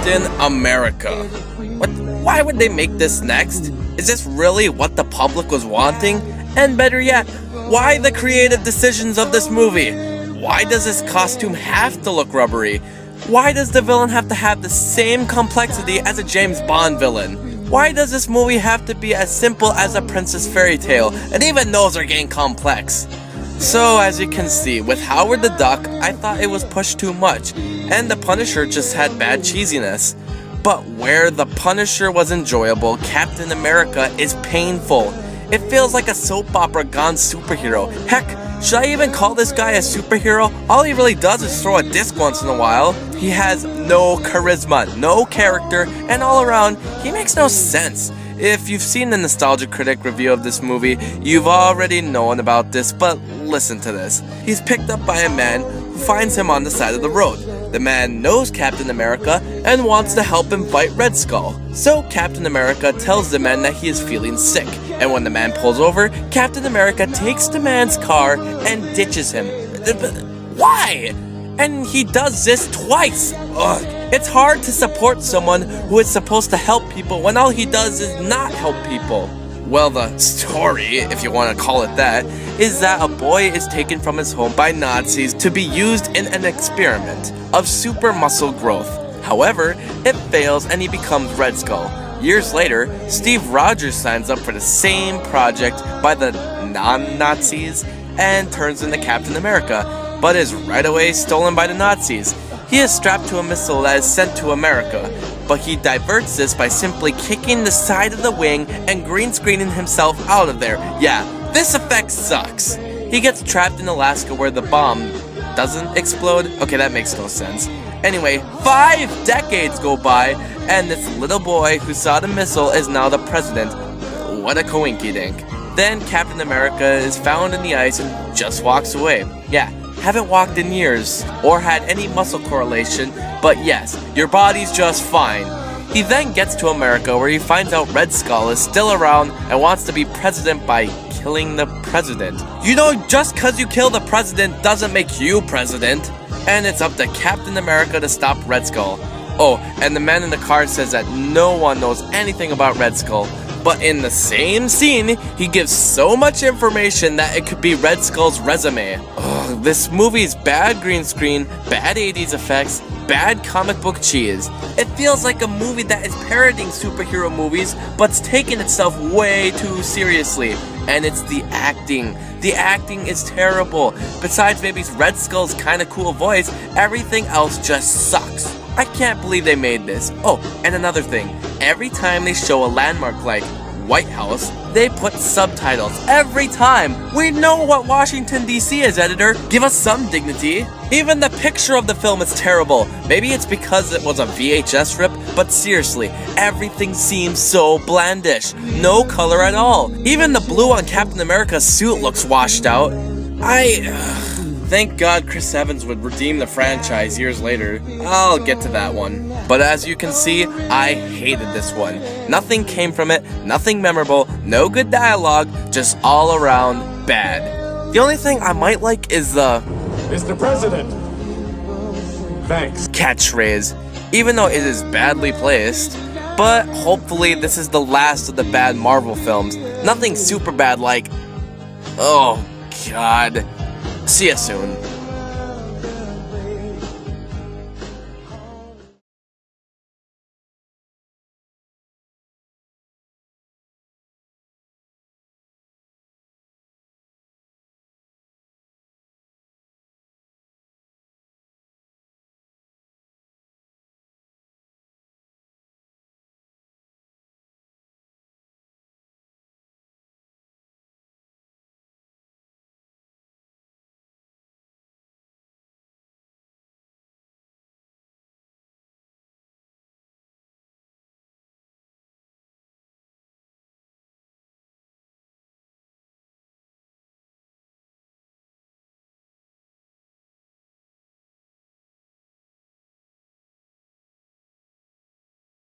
Captain America. What? Why would they make this next? Is this really what the public was wanting? And better yet, why the creative decisions of this movie? Why does this costume have to look rubbery? Why does the villain have to have the same complexity as a James Bond villain? Why does this movie have to be as simple as a princess fairy tale? And even those are getting complex. So as you can see, with Howard the Duck, I thought it was pushed too much, and the Punisher just had bad cheesiness. But where the Punisher was enjoyable, Captain America is painful. It feels like a soap opera gone superhero. Heck, should I even call this guy a superhero? All he really does is throw a disc once in a while. He has no charisma, no character, and all around, he makes no sense. If you've seen the Nostalgia Critic review of this movie, you've already known about this, but listen to this. He's picked up by a man who finds him on the side of the road. The man knows Captain America and wants to help him fight Red Skull. So Captain America tells the man that he is feeling sick, and when the man pulls over, Captain America takes the man's car and ditches him. Why? And he does this twice. Ugh. It's hard to support someone who is supposed to help people when all he does is not help people. Well, the story, if you want to call it that, is that a boy is taken from his home by Nazis to be used in an experiment of super muscle growth. However, it fails and he becomes Red Skull. Years later, Steve Rogers signs up for the same project by the non-Nazis and turns into Captain America, but is right away stolen by the Nazis. He is strapped to a missile that is sent to America, but he diverts this by simply kicking the side of the wing and green screening himself out of there. Yeah, this effect sucks. He gets trapped in Alaska where the bomb doesn't explode. Okay, that makes no sense. Anyway, 5 decades go by, and this little boy who saw the missile is now the president. What a coinky-dink. Then Captain America is found in the ice and just walks away. Yeah. Haven't walked in years, or had any muscle correlation, but yes, your body's just fine. He then gets to America where he finds out Red Skull is still around and wants to be president by killing the president. You know, just cause you kill the president doesn't make you president. And it's up to Captain America to stop Red Skull. Oh, and the man in the car says that no one knows anything about Red Skull. But in the same scene, he gives so much information that it could be Red Skull's resume. Ugh, this movie's bad green screen, bad 80s effects, bad comic book cheese. It feels like a movie that is parodying superhero movies, but's taking itself way too seriously. And it's the acting. The acting is terrible. Besides maybe Red Skull's kinda cool voice, everything else just sucks. I can't believe they made this. Oh, and another thing. Every time they show a landmark like White House, they put subtitles. Every time! We know what Washington, D.C. is, editor. Give us some dignity. Even the picture of the film is terrible. Maybe it's because it was a VHS rip, but seriously, everything seems so blandish. No color at all. Even the blue on Captain America's suit looks washed out. Thank God Chris Evans would redeem the franchise years later. I'll get to that one. But as you can see, I hated this one. Nothing came from it, nothing memorable, no good dialogue, just all around bad. The only thing I might like is the Mr. President! Thanks. Catchphrase, even though it is badly placed. But hopefully this is the last of the bad Marvel films. Nothing super bad like, oh God. See ya soon.